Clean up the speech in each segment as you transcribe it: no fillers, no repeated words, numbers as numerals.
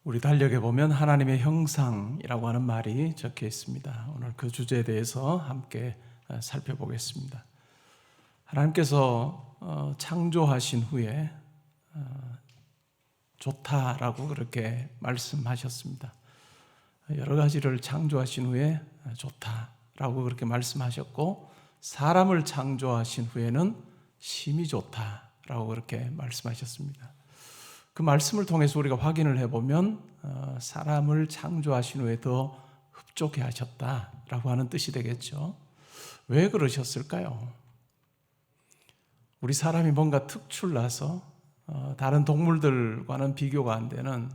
우리 달력에 보면 하나님의 형상이라고 하는 말이 적혀 있습니다. 오늘 그 주제에 대해서 함께 살펴보겠습니다. 하나님께서 창조하신 후에 좋다라고 그렇게 말씀하셨습니다. 여러 가지를 창조하신 후에 좋다라고 그렇게 말씀하셨고, 사람을 창조하신 후에는 심히 좋다라고 그렇게 말씀하셨습니다. 그 말씀을 통해서 우리가 확인을 해보면 사람을 창조하신 후에 더 흡족해 하셨다라고 하는 뜻이 되겠죠. 왜 그러셨을까요? 우리 사람이 뭔가 특출나서 다른 동물들과는 비교가 안 되는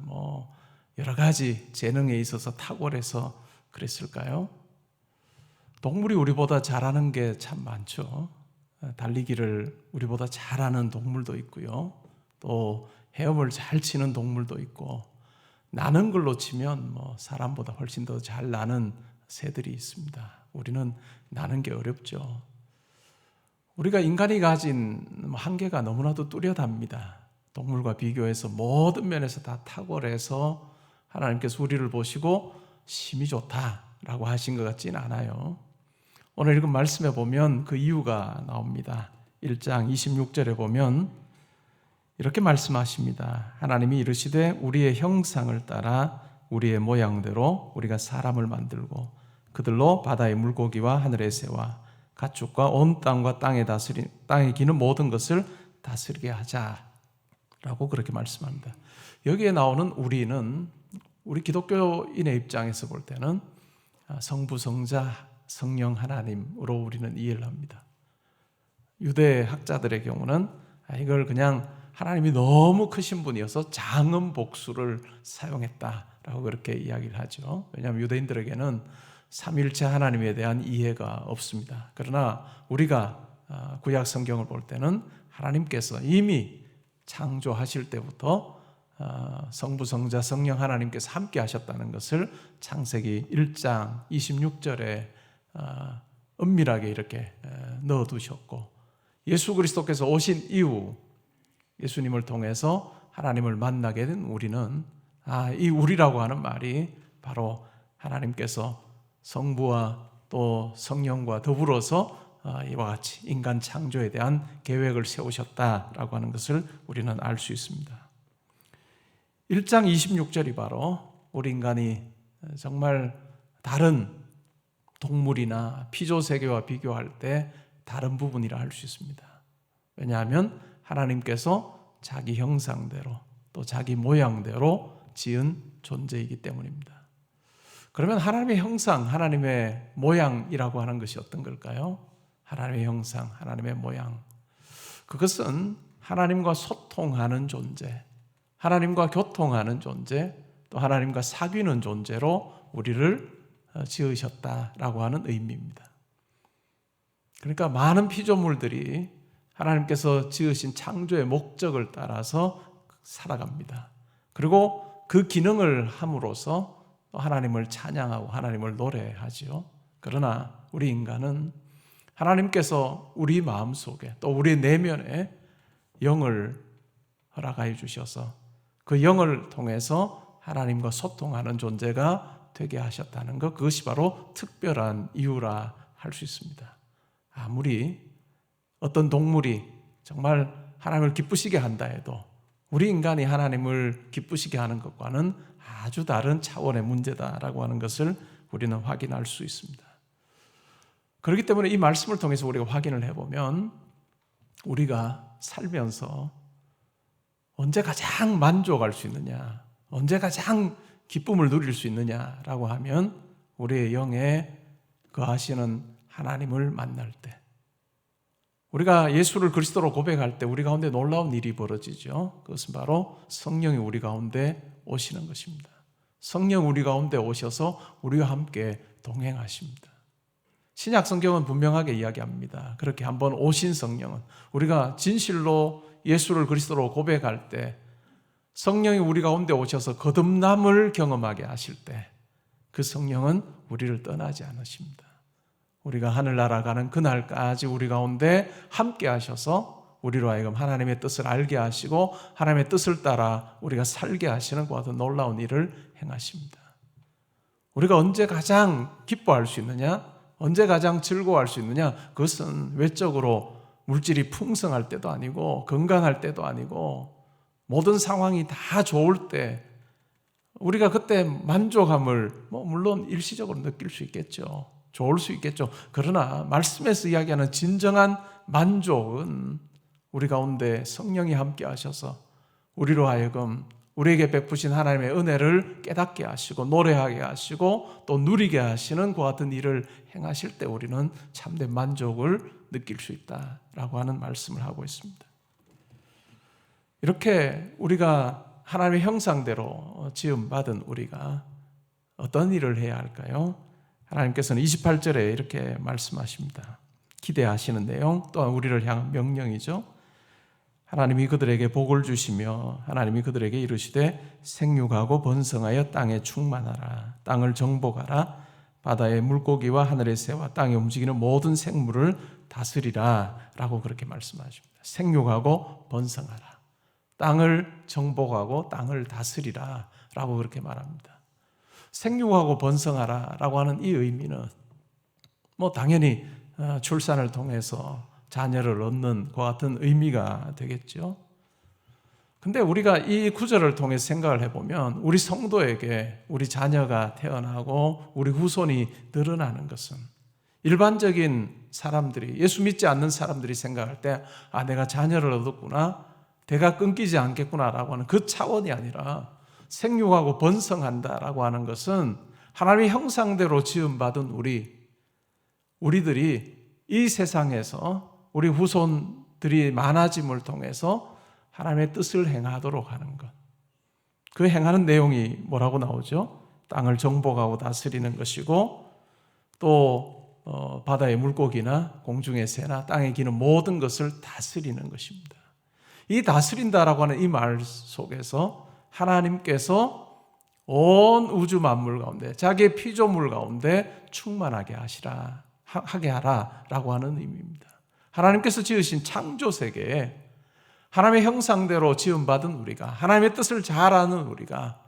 여러 가지 재능에 있어서 탁월해서 그랬을까요? 동물이 우리보다 잘하는 게 참 많죠. 달리기를 우리보다 잘하는 동물도 있고요. 또 헤엄을 잘 치는 동물도 있고, 나는 걸로 치면 사람보다 훨씬 더 잘 나는 새들이 있습니다. 우리는 나는 게 어렵죠. 우리가 인간이 가진 한계가 너무나도 뚜렷합니다. 동물과 비교해서 모든 면에서 다 탁월해서 하나님께서 우리를 보시고 심히 좋다라고 하신 것 같지는 않아요. 오늘 읽은 말씀에 보면 그 이유가 나옵니다. 1장 26절에 보면 이렇게 말씀하십니다. 하나님이 이르시되 우리의 형상을 따라 우리의 모양대로 우리가 사람을 만들고 그들로 바다의 물고기와 하늘의 새와 가축과 온 땅과 땅에 기는 모든 것을 다스리게 하자라고 그렇게 말씀합니다. 여기에 나오는 우리는 우리 기독교인의 입장에서 볼 때는 성부, 성자, 성령 하나님으로 우리는 이해를 합니다. 유대 학자들의 경우는 이걸 그냥 하나님이 너무 크신 분이어서 장음 복수를 사용했다라고 그렇게 이야기를 하죠. 왜냐하면 유대인들에게는 삼위일체 하나님에 대한 이해가 없습니다. 그러나 우리가 구약 성경을 볼 때는 하나님께서 이미 창조하실 때부터 성부, 성자, 성령 하나님께서 함께 하셨다는 것을 창세기 1장 26절에 은밀하게 이렇게 넣어두셨고, 예수 그리스도께서 오신 이후 예수님을 통해서 하나님을 만나게 된 우리는 이 우리라고 하는 말이 바로 하나님께서 성부와 또 성령과 더불어서 이와 같이 인간 창조에 대한 계획을 세우셨다라고 하는 것을 우리는 알 수 있습니다. 1장 26절이 바로 우리 인간이 정말 다른 동물이나 피조세계와 비교할 때 다른 부분이라 할 수 있습니다. 왜냐하면 하나님께서 자기 형상대로 또 자기 모양대로 지은 존재이기 때문입니다. 그러면 하나님의 형상, 하나님의 모양이라고 하는 것이 어떤 걸까요? 하나님의 형상, 하나님의 모양. 그것은 하나님과 소통하는 존재, 하나님과 교통하는 존재, 또 하나님과 사귀는 존재로 우리를 지으셨다라고 하는 의미입니다. 그러니까 많은 피조물들이 하나님께서 지으신 창조의 목적을 따라서 살아갑니다. 그리고 그 기능을 함으로써 또 하나님을 찬양하고 하나님을 노래하지요. 그러나 우리 인간은 하나님께서 우리 마음속에 또 우리 내면에 영을 허락하여 주셔서 그 영을 통해서 하나님과 소통하는 존재가 되게 하셨다는 것, 그것이 바로 특별한 이유라 할 수 있습니다. 아무리 어떤 동물이 정말 하나님을 기쁘시게 한다 해도 우리 인간이 하나님을 기쁘시게 하는 것과는 아주 다른 차원의 문제다라고 하는 것을 우리는 확인할 수 있습니다. 그렇기 때문에 이 말씀을 통해서 우리가 확인을 해보면 우리가 살면서 언제 가장 만족할 수 있느냐, 언제 가장 기쁨을 누릴 수 있느냐라고 하면 우리의 영에 거하시는 하나님을 만날 때, 우리가 예수를 그리스도로 고백할 때 우리 가운데 놀라운 일이 벌어지죠. 그것은 바로 성령이 우리 가운데 오시는 것입니다. 성령 우리 가운데 오셔서 우리와 함께 동행하십니다. 신약 성경은 분명하게 이야기합니다. 그렇게 한번 오신 성령은, 우리가 진실로 예수를 그리스도로 고백할 때 성령이 우리 가운데 오셔서 거듭남을 경험하게 하실 때 그 성령은 우리를 떠나지 않으십니다. 우리가 하늘나라 가는 그날까지 우리 가운데 함께 하셔서 우리로 하여금 하나님의 뜻을 알게 하시고 하나님의 뜻을 따라 우리가 살게 하시는 그 같은 놀라운 일을 행하십니다. 우리가 언제 가장 기뻐할 수 있느냐? 언제 가장 즐거워할 수 있느냐? 그것은 외적으로 물질이 풍성할 때도 아니고 건강할 때도 아니고 모든 상황이 다 좋을 때 우리가 그때 만족함을 물론 일시적으로 느낄 수 있겠죠. 좋을 수 있겠죠. 그러나 말씀에서 이야기하는 진정한 만족은 우리 가운데 성령이 함께 하셔서 우리로 하여금 우리에게 베푸신 하나님의 은혜를 깨닫게 하시고 노래하게 하시고 또 누리게 하시는 그 같은 일을 행하실 때 우리는 참된 만족을 느낄 수 있다라고 하는 말씀을 하고 있습니다. 이렇게 우리가 하나님의 형상대로 지음받은 우리가 어떤 일을 해야 할까요? 하나님께서는 28절에 이렇게 말씀하십니다. 기대하시는 내용 또한 우리를 향한 명령이죠. 하나님이 그들에게 복을 주시며 하나님이 그들에게 이르시되 생육하고 번성하여 땅에 충만하라. 땅을 정복하라. 바다의 물고기와 하늘의 새와 땅에 움직이는 모든 생물을 다스리라 라고 그렇게 말씀하십니다. 생육하고 번성하라. 땅을 정복하고 땅을 다스리라 라고 그렇게 말합니다. 생육하고 번성하라 라고 하는 이 의미는 당연히 출산을 통해서 자녀를 얻는 것 같은 의미가 되겠죠. 근데 우리가 이 구절을 통해 생각을 해보면 우리 성도에게 우리 자녀가 태어나고 우리 후손이 늘어나는 것은 일반적인 사람들이 예수 믿지 않는 사람들이 생각할 때 내가 자녀를 얻었구나, 대가 끊기지 않겠구나라고 하는 그 차원이 아니라 생육하고 번성한다라고 하는 것은 하나님의 형상대로 지음받은 우리들이 이 세상에서 우리 후손들이 많아짐을 통해서 하나님의 뜻을 행하도록 하는 것. 그 행하는 내용이 뭐라고 나오죠? 땅을 정복하고 다스리는 것이고 또 바다의 물고기나 공중의 새나 땅에 기는 모든 것을 다스리는 것입니다. 이 다스린다라고 하는 이 말 속에서 하나님께서 온 우주 만물 가운데 자기의 피조물 가운데 충만하게 하게 하라라고 하는 의미입니다. 하나님께서 지으신 창조 세계에 하나님의 형상대로 지음받은 우리가 하나님의 뜻을 잘 아는 우리가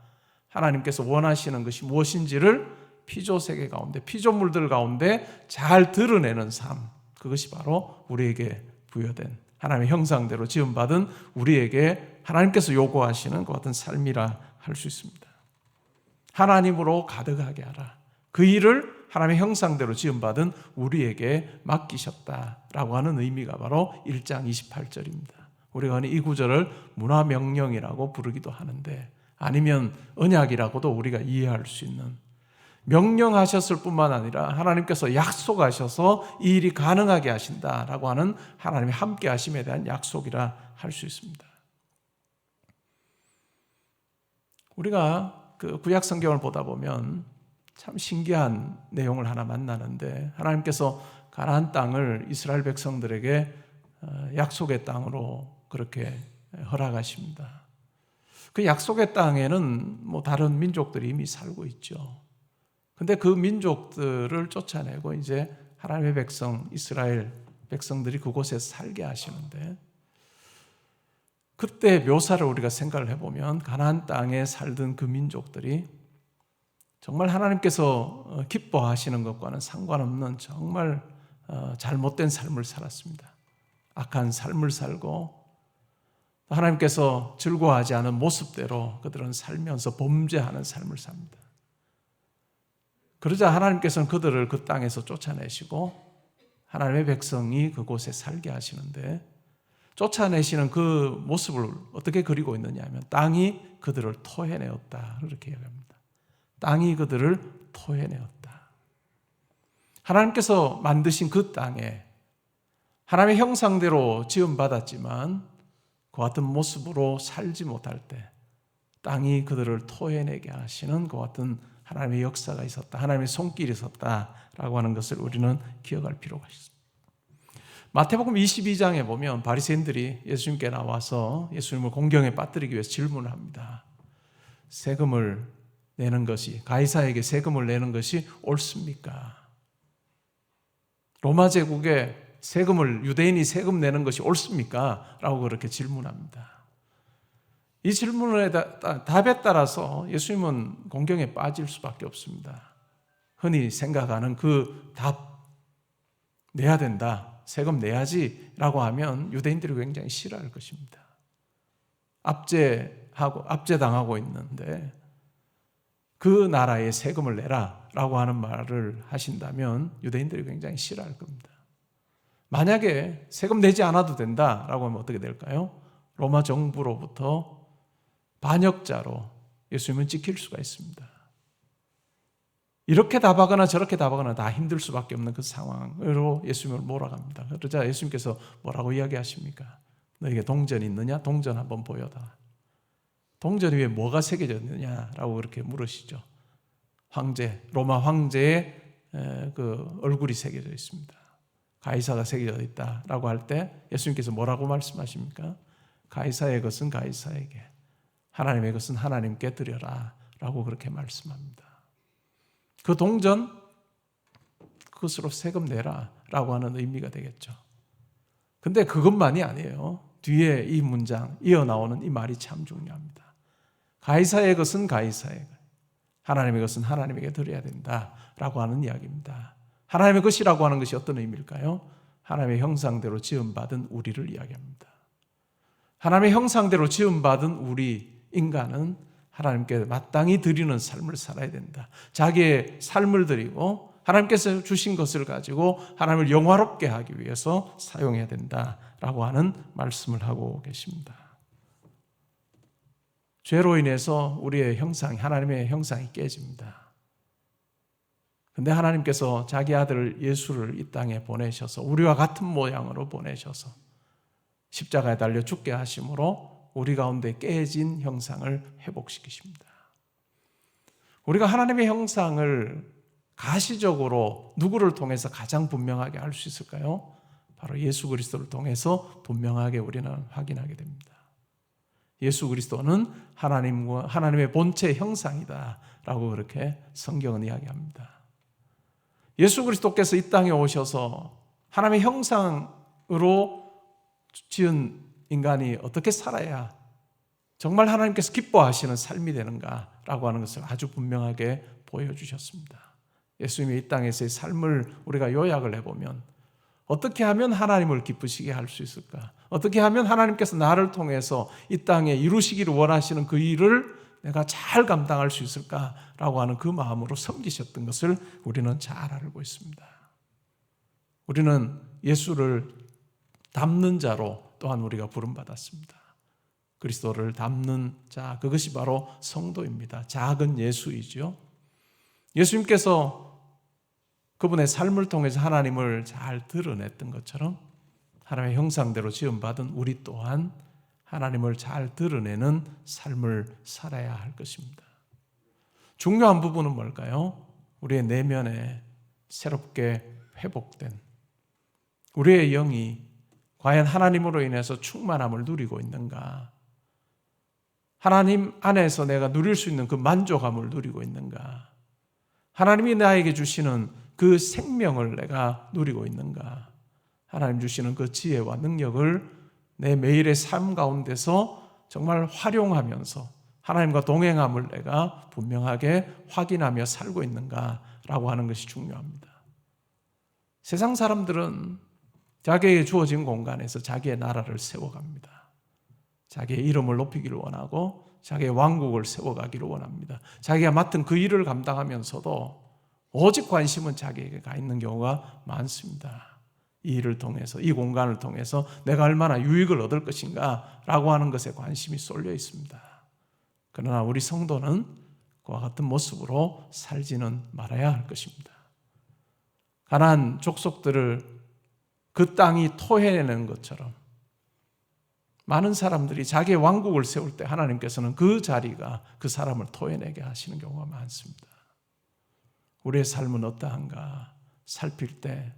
하나님께서 원하시는 것이 무엇인지를 피조 세계 가운데 피조물들 가운데 잘 드러내는 삶, 그것이 바로 우리에게 부여된 하나님의 형상대로 지음받은 우리에게 하나님께서 요구하시는 그 같은 삶이라 할 수 있습니다. 하나님으로 가득하게 하라. 그 일을 하나님의 형상대로 지음받은 우리에게 맡기셨다라고 하는 의미가 바로 1장 28절입니다. 우리가 이 구절을 문화명령이라고 부르기도 하는데 아니면 언약이라고도 우리가 이해할 수 있는 명령하셨을 뿐만 아니라 하나님께서 약속하셔서 이 일이 가능하게 하신다라고 하는 하나님의 함께 하심에 대한 약속이라 할 수 있습니다. 우리가 그 구약 성경을 보다 보면 참 신기한 내용을 하나 만나는데 하나님께서 가나안 땅을 이스라엘 백성들에게 약속의 땅으로 그렇게 허락하십니다. 그 약속의 땅에는 다른 민족들이 이미 살고 있죠. 근데 그 민족들을 쫓아내고 이제 하나님의 백성, 이스라엘 백성들이 그곳에 살게 하시는데 그때 묘사를 우리가 생각을 해보면 가나안 땅에 살던 그 민족들이 정말 하나님께서 기뻐하시는 것과는 상관없는 정말 잘못된 삶을 살았습니다. 악한 삶을 살고 하나님께서 즐거워하지 않은 모습대로 그들은 살면서 범죄하는 삶을 삽니다. 그러자 하나님께서는 그들을 그 땅에서 쫓아내시고 하나님의 백성이 그곳에 살게 하시는데 쫓아내시는 그 모습을 어떻게 그리고 있느냐 하면 땅이 그들을 토해내었다 이렇게 이야기합니다. 땅이 그들을 토해내었다. 하나님께서 만드신 그 땅에 하나님의 형상대로 지음받았지만 그 같은 모습으로 살지 못할 때 땅이 그들을 토해내게 하시는 그 같은 하나님의 역사가 있었다. 하나님의 손길이 있었다라고 하는 것을 우리는 기억할 필요가 있습니다. 마태복음 22장에 보면 바리새인들이 예수님께 나와서 예수님을 공경에 빠뜨리기 위해서 질문을 합니다. 세금을 내는 것이, 가이사에게 세금을 내는 것이 옳습니까? 로마 제국의 유대인이 세금 내는 것이 옳습니까? 라고 그렇게 질문합니다. 이 질문의 답에 따라서 예수님은 공경에 빠질 수밖에 없습니다. 흔히 생각하는 그 답, 내야 된다, 세금 내야지 라고 하면 유대인들이 굉장히 싫어할 것입니다. 압제당하고 있는데 그 나라에 세금을 내라 라고 하는 말을 하신다면 유대인들이 굉장히 싫어할 겁니다. 만약에 세금 내지 않아도 된다라고 하면 어떻게 될까요? 로마 정부로부터 반역자로 예수님은 찍힐 수가 있습니다. 이렇게 답하거나 저렇게 답하거나 다 힘들 수밖에 없는 그 상황으로 예수님을 몰아갑니다. 그러자 예수님께서 뭐라고 이야기하십니까? 너에게 동전이 있느냐? 동전 한번 보여라. 동전 위에 뭐가 새겨져 있느냐라고 그렇게 물으시죠. 로마 황제의 그 얼굴이 새겨져 있습니다. 가이사가 새겨져 있다라고 할 때 예수님께서 뭐라고 말씀하십니까? 가이사의 것은 가이사에게, 하나님의 것은 하나님께 드려라 라고 그렇게 말씀합니다. 그 동전, 그것으로 세금 내라 라고 하는 의미가 되겠죠. 근데 그것만이 아니에요. 뒤에 이 문장, 이어나오는 이 말이 참 중요합니다. 가이사의 것은 가이사에게, 하나님의 것은 하나님에게 드려야 된다라고 하는 이야기입니다. 하나님의 것이라고 하는 것이 어떤 의미일까요? 하나님의 형상대로 지음받은 우리를 이야기합니다. 하나님의 형상대로 지음받은 우리 인간은 하나님께 마땅히 드리는 삶을 살아야 된다. 자기의 삶을 드리고 하나님께서 주신 것을 가지고 하나님을 영화롭게 하기 위해서 사용해야 된다라고 하는 말씀을 하고 계십니다. 죄로 인해서 우리의 형상이, 하나님의 형상이 깨집니다. 근데 하나님께서 자기 아들 예수를 이 땅에 보내셔서 우리와 같은 모양으로 보내셔서 십자가에 달려 죽게 하심으로 우리 가운데 깨진 형상을 회복시키십니다. 우리가 하나님의 형상을 가시적으로 누구를 통해서 가장 분명하게 알 수 있을까요? 바로 예수 그리스도를 통해서 분명하게 우리는 확인하게 됩니다. 예수 그리스도는 하나님의 본체 형상이다 라고 그렇게 성경은 이야기합니다. 예수 그리스도께서 이 땅에 오셔서 하나님의 형상으로 지은 인간이 어떻게 살아야 정말 하나님께서 기뻐하시는 삶이 되는가라고 하는 것을 아주 분명하게 보여주셨습니다. 예수님이 이 땅에서의 삶을 우리가 요약을 해보면 어떻게 하면 하나님을 기쁘시게 할 수 있을까? 어떻게 하면 하나님께서 나를 통해서 이 땅에 이루시기를 원하시는 그 일을 내가 잘 감당할 수 있을까라고 하는 그 마음으로 섬기셨던 것을 우리는 잘 알고 있습니다. 우리는 예수를 닮는 자로 또한 우리가 부름받았습니다. 그리스도를 닮는 자, 그것이 바로 성도입니다. 작은 예수이죠. 예수님께서 그분의 삶을 통해서 하나님을 잘 드러냈던 것처럼 하나님의 형상대로 지음받은 우리 또한 하나님을 잘 드러내는 삶을 살아야 할 것입니다. 중요한 부분은 뭘까요? 우리의 내면에 새롭게 회복된 우리의 영이 과연 하나님으로 인해서 충만함을 누리고 있는가? 하나님 안에서 내가 누릴 수 있는 그 만족함을 누리고 있는가? 하나님이 나에게 주시는 그 생명을 내가 누리고 있는가? 하나님 주시는 그 지혜와 능력을 내 매일의 삶 가운데서 정말 활용하면서 하나님과 동행함을 내가 분명하게 확인하며 살고 있는가라고 하는 것이 중요합니다. 세상 사람들은 자기에게 주어진 공간에서 자기의 나라를 세워갑니다. 자기의 이름을 높이기를 원하고 자기의 왕국을 세워가기를 원합니다. 자기가 맡은 그 일을 감당하면서도 오직 관심은 자기에게 가 있는 경우가 많습니다. 이 일을 통해서, 이 공간을 통해서 내가 얼마나 유익을 얻을 것인가 라고 하는 것에 관심이 쏠려 있습니다. 그러나 우리 성도는 그와 같은 모습으로 살지는 말아야 할 것입니다. 가나안 족속들을 그 땅이 토해내는 것처럼 많은 사람들이 자기의 왕국을 세울 때 하나님께서는 그 자리가 그 사람을 토해내게 하시는 경우가 많습니다. 우리의 삶은 어떠한가 살필 때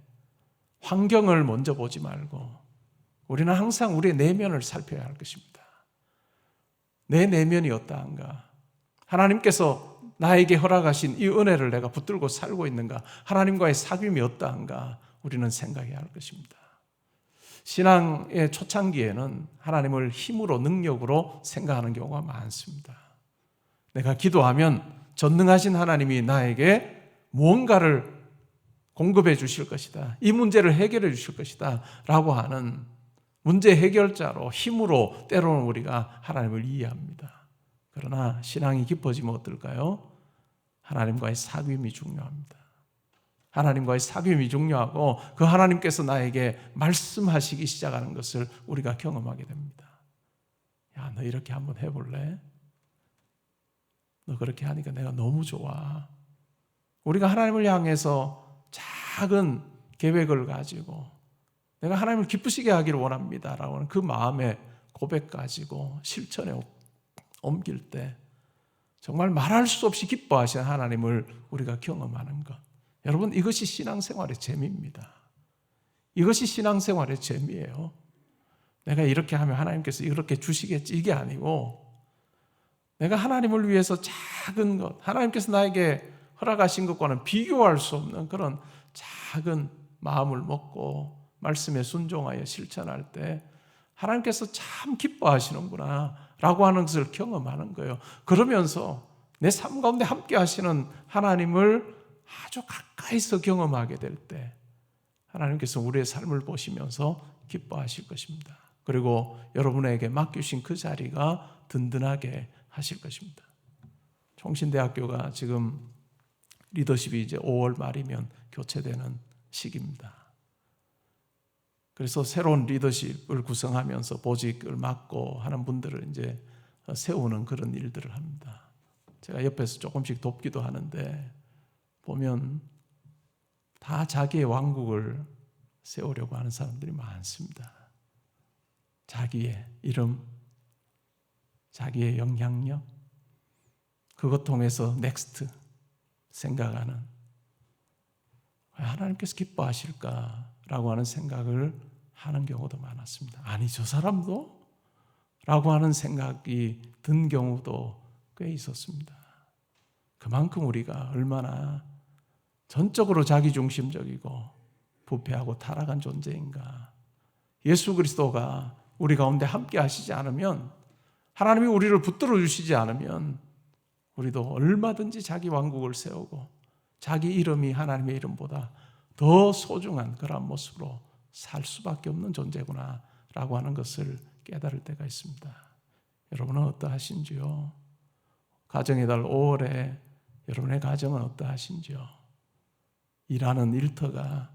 환경을 먼저 보지 말고 우리는 항상 우리의 내면을 살펴야 할 것입니다. 내 내면이 어떠한가? 하나님께서 나에게 허락하신 이 은혜를 내가 붙들고 살고 있는가? 하나님과의 사귐이 어떠한가? 우리는 생각해야 할 것입니다. 신앙의 초창기에는 하나님을 힘으로 능력으로 생각하는 경우가 많습니다. 내가 기도하면 전능하신 하나님이 나에게 무언가를 공급해 주실 것이다. 이 문제를 해결해 주실 것이다. 라고 하는 문제 해결자로 힘으로 때로는 우리가 하나님을 이해합니다. 그러나 신앙이 깊어지면 어떨까요? 하나님과의 사귐이 중요합니다. 하나님과의 사귐이 중요하고 그 하나님께서 나에게 말씀하시기 시작하는 것을 우리가 경험하게 됩니다. 야, 너 이렇게 한번 해볼래? 너 그렇게 하니까 내가 너무 좋아. 우리가 하나님을 향해서 작은 계획을 가지고 내가 하나님을 기쁘시게 하기를 원합니다 라고 하는 그 마음의 고백 가지고 실천에 옮길 때 정말 말할 수 없이 기뻐하시는 하나님을 우리가 경험하는 것, 여러분, 이것이 신앙생활의 재미입니다. 이것이 신앙생활의 재미예요. 내가 이렇게 하면 하나님께서 이렇게 주시겠지, 이게 아니고 내가 하나님을 위해서 작은 것, 하나님께서 나에게 허락하신 것과는 비교할 수 없는 그런 작은 마음을 먹고 말씀에 순종하여 실천할 때 하나님께서 참 기뻐하시는구나 라고 하는 것을 경험하는 거예요. 그러면서 내 삶 가운데 함께 하시는 하나님을 아주 가까이서 경험하게 될 때 하나님께서 우리의 삶을 보시면서 기뻐하실 것입니다. 그리고 여러분에게 맡기신 그 자리가 든든하게 하실 것입니다. 총신대학교가 지금 리더십이 이제 5월 말이면 교체되는 시기입니다. 그래서 새로운 리더십을 구성하면서 보직을 맡고 하는 분들을 이제 세우는 그런 일들을 합니다. 제가 옆에서 조금씩 돕기도 하는데 보면 다 자기의 왕국을 세우려고 하는 사람들이 많습니다. 자기의 이름, 자기의 영향력, 그것 통해서 넥스트 생각하는, 하나님께서 기뻐하실까라고 하는 생각을 하는 경우도 많았습니다. 아니, 저 사람도? 라고 하는 생각이 든 경우도 꽤 있었습니다. 그만큼 우리가 얼마나 전적으로 자기중심적이고 부패하고 타락한 존재인가. 예수 그리스도가 우리 가운데 함께 하시지 않으면, 하나님이 우리를 붙들어 주시지 않으면 우리도 얼마든지 자기 왕국을 세우고 자기 이름이 하나님의 이름보다 더 소중한 그런 모습으로 살 수밖에 없는 존재구나 라고 하는 것을 깨달을 때가 있습니다. 여러분은 어떠하신지요? 가정의 달 5월에 여러분의 가정은 어떠하신지요? 일하는 일터가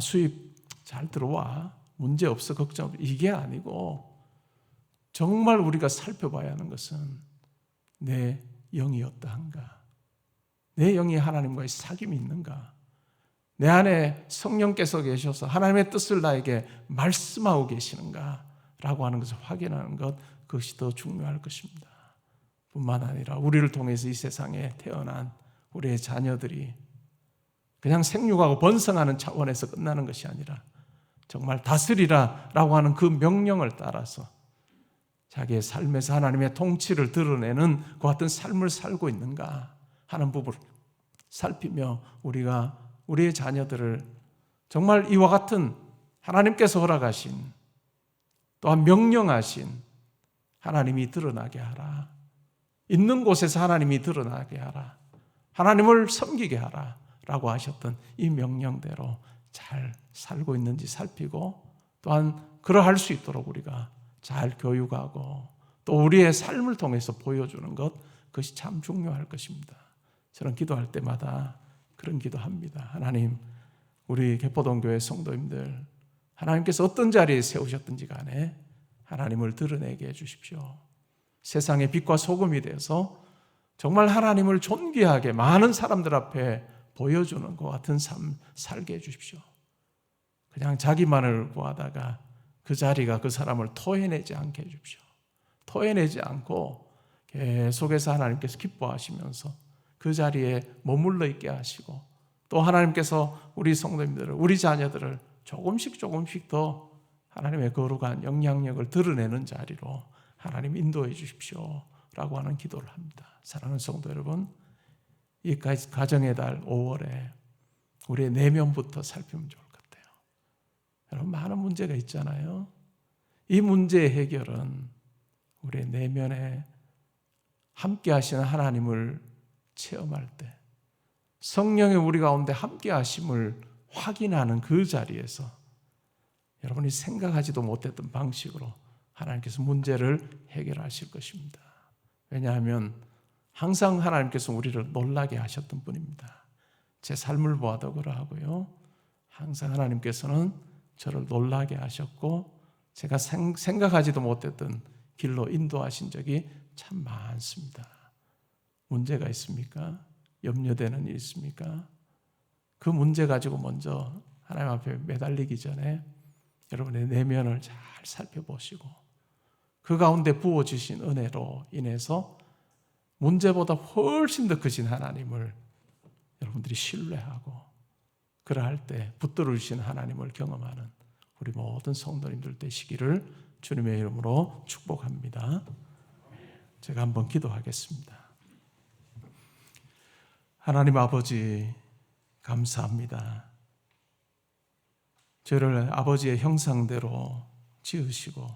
수입 잘 들어와, 문제 없어, 걱정 없어, 이게 아니고 정말 우리가 살펴봐야 하는 것은 내 영이 어떠한가? 내 영이 하나님과의 사귐이 있는가? 내 안에 성령께서 계셔서 하나님의 뜻을 나에게 말씀하고 계시는가? 라고 하는 것을 확인하는 것, 그것이 더 중요할 것입니다. 뿐만 아니라 우리를 통해서 이 세상에 태어난 우리의 자녀들이 그냥 생육하고 번성하는 차원에서 끝나는 것이 아니라 정말 다스리라 라고 하는 그 명령을 따라서 자기의 삶에서 하나님의 통치를 드러내는 그 같은 삶을 살고 있는가 하는 부분을 살피며 우리가 우리의 자녀들을 정말 이와 같은 하나님께서 허락하신, 또한 명령하신 하나님이 드러나게 하라, 있는 곳에서 하나님이 드러나게 하라, 하나님을 섬기게 하라 라고 하셨던 이 명령대로 잘 살고 있는지 살피고, 또한 그러할 수 있도록 우리가 잘 교육하고 또 우리의 삶을 통해서 보여주는 것, 그것이 참 중요할 것입니다. 저는 기도할 때마다 그런 기도합니다. 하나님, 우리 개포동교회 성도님들 하나님께서 어떤 자리에 세우셨든지 간에 하나님을 드러내게 해주십시오. 세상의 빛과 소금이 되어서 정말 하나님을 존귀하게 많은 사람들 앞에 보여주는 것 같은 삶 살게 해주십시오. 그냥 자기만을 구하다가 그 자리가 그 사람을 토해내지 않게 해주십시오. 토해내지 않고 계속해서 하나님께서 기뻐하시면서 그 자리에 머물러 있게 하시고, 또 하나님께서 우리 성도님들을, 우리 자녀들을 조금씩 더 하나님의 거룩한 영향력을 드러내는 자리로 하나님 인도해 주십시오 라고 하는 기도를 합니다. 사랑하는 성도 여러분, 이 가정의 달 5월에 우리의 내면부터 살피면 좋을 것 같아요. 여러분, 많은 문제가 있잖아요. 이 문제의 해결은 우리의 내면에 함께 하시는 하나님을 체험할 때, 성령의 우리 가운데 함께 하심을 확인하는 그 자리에서 여러분이 생각하지도 못했던 방식으로 하나님께서 문제를 해결하실 것입니다. 왜냐하면 항상 하나님께서 우리를 놀라게 하셨던 분입니다. 제 삶을 보아도 그러하고요. 항상 하나님께서는 저를 놀라게 하셨고 제가 생각하지도 못했던 길로 인도하신 적이 참 많습니다. 문제가 있습니까? 염려되는 일 있습니까? 그 문제 가지고 먼저 하나님 앞에 매달리기 전에 여러분의 내면을 잘 살펴보시고 그 가운데 부어주신 은혜로 인해서 문제보다 훨씬 더 크신 하나님을 여러분들이 신뢰하고 그러할 때 붙들어 주신 하나님을 경험하는 우리 모든 성도님들 되시기를 주님의 이름으로 축복합니다. 제가 한번 기도하겠습니다. 하나님 아버지, 감사합니다. 저를 아버지의 형상대로 지으시고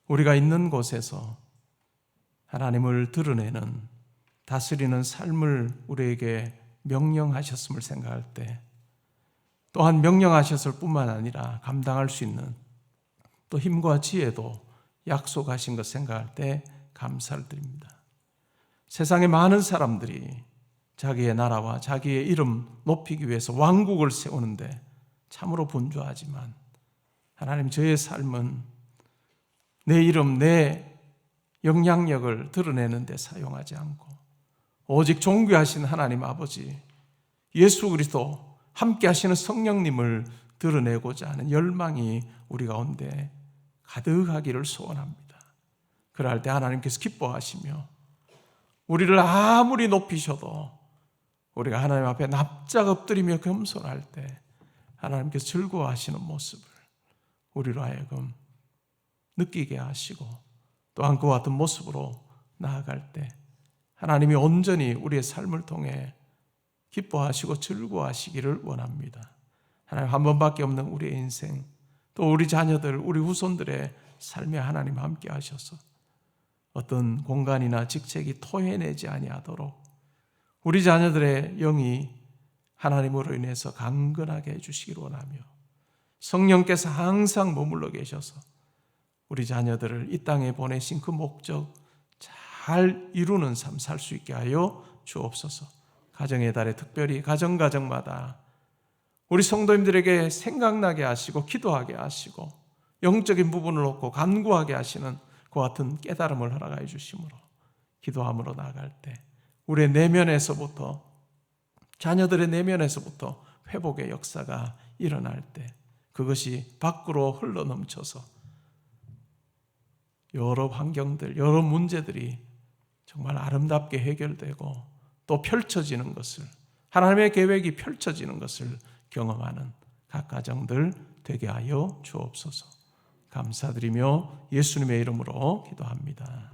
우리가 있는 곳에서 하나님을 드러내는 다스리는 삶을 우리에게 명령하셨음을 생각할 때 또한 명령하셨을 뿐만 아니라 감당할 수 있는 또 힘과 지혜도 약속하신 것 생각할 때 감사를 드립니다. 세상에 많은 사람들이 자기의 나라와 자기의 이름 높이기 위해서 왕국을 세우는데 참으로 분주하지만 하나님, 저의 삶은 내 이름, 내 영향력을 드러내는 데 사용하지 않고 오직 존귀하신 하나님 아버지, 예수 그리스도 함께 하시는 성령님을 드러내고자 하는 열망이 우리 가운데 가득하기를 소원합니다. 그럴 때 하나님께서 기뻐하시며 우리를 아무리 높이셔도 우리가 하나님 앞에 납작 엎드리며 겸손할 때 하나님께서 즐거워하시는 모습을 우리로 하여금 느끼게 하시고 또한 그와 같은 모습으로 나아갈 때 하나님이 온전히 우리의 삶을 통해 기뻐하시고 즐거워하시기를 원합니다. 하나님, 한 번밖에 없는 우리의 인생, 또 우리 자녀들, 우리 후손들의 삶에 하나님 함께 하셔서 어떤 공간이나 직책이 토해내지 아니하도록 우리 자녀들의 영이 하나님으로 인해서 강건하게 해주시기를 원하며 성령께서 항상 머물러 계셔서 우리 자녀들을 이 땅에 보내신 그 목적 잘 이루는 삶 살 수 있게 하여 주옵소서. 가정의 달에 특별히 가정마다 우리 성도님들에게 생각나게 하시고 기도하게 하시고 영적인 부분을 놓고 간구하게 하시는 그와 같은 깨달음을 허락해 주심으로 기도함으로 나아갈 때 우리의 내면에서부터, 자녀들의 내면에서부터 회복의 역사가 일어날 때 그것이 밖으로 흘러넘쳐서 여러 환경들, 여러 문제들이 정말 아름답게 해결되고 또 펼쳐지는 것을, 하나님의 계획이 펼쳐지는 것을 경험하는 각 가정들 되게 하여 주옵소서. 감사드리며 예수님의 이름으로 기도합니다.